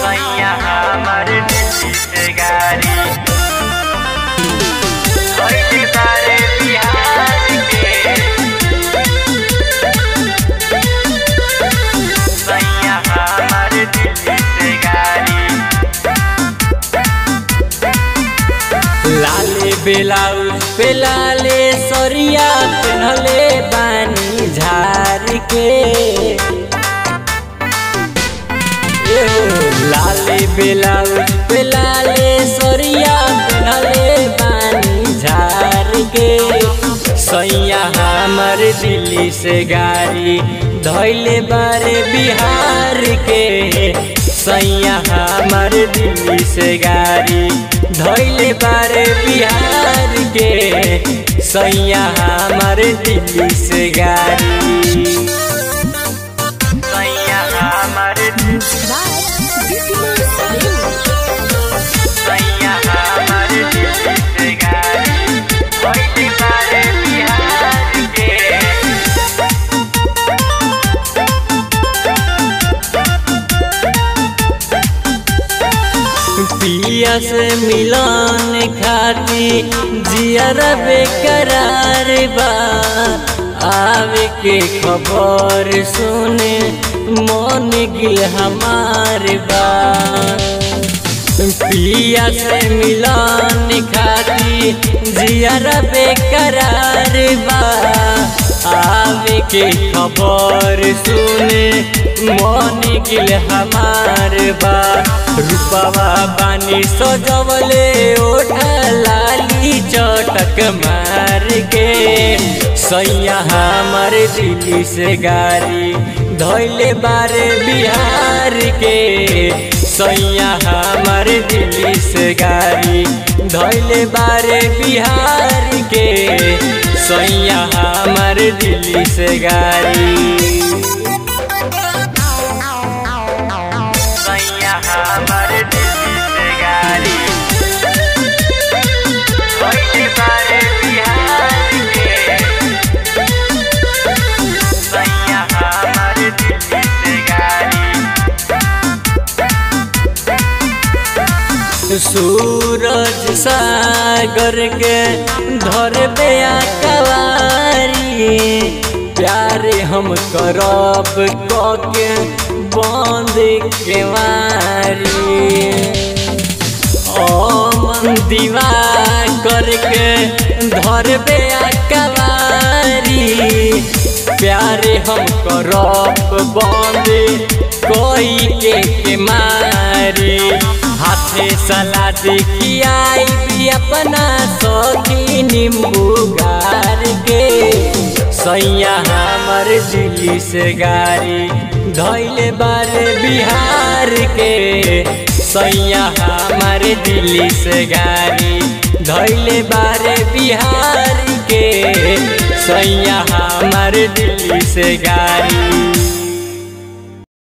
सैया हमर दिल्ली से गाड़ी धइले बारे बिहार के। सैया हमर दिल्ली से गाड़ी लाले ब्लाउज पे लाले सरिया पहनले बानी झार के। लाले ब्लाउज पे लाले सरिया पहनले बानी झार के। सैया हमर दिल्ली से गाड़ी धइले बारे बिहार के। सैया हमर दिल्ली से गाड़ी धइले बारे बिहार के। सैया हमर दिल्ली से गाड़ी सैया हमर सैया हमर दिल्ली से गाड़ी धइले बारे बिहार के। पिया से मिलन खाती जियर बेकरार बा। आवे के खबर सुने मन गिल हमार बा। पिया से मिलन खाती जियर बेकरार बा। आवे के खबर सुने मन गिल हमार बा। रूपवा बानी सजवले ओठा लाली चटक मार के। सैया हमर दिल्ली से गाड़ी धइले बारे बिहार के। सैया हमर दिल्ली से गाड़ी धइले बारे बिहार के। सैया हमर दिल्ली से गाड़ी सैया हमर दिल्ली से गाड़ी धइले बारे बिहार के। सैया हमर दिल्ली से गाड़ी सूरज सागर के धर बेया कवारी। प्यारे हम करब के बंद के मारी। मन दीवा करके धर बेया कवारी। प्यारे हम करब बंद कोई के मारी। हाथे सलाद खियाई भी अपना सौखी नींबू गार के। सैया हमर दिल्ली से गाड़ी धइले बारे बिहार के। सैया हमर दिल्ली से गाड़ी धइले बारे बिहार के। सैया हमर दिल्ली से गाड़ी।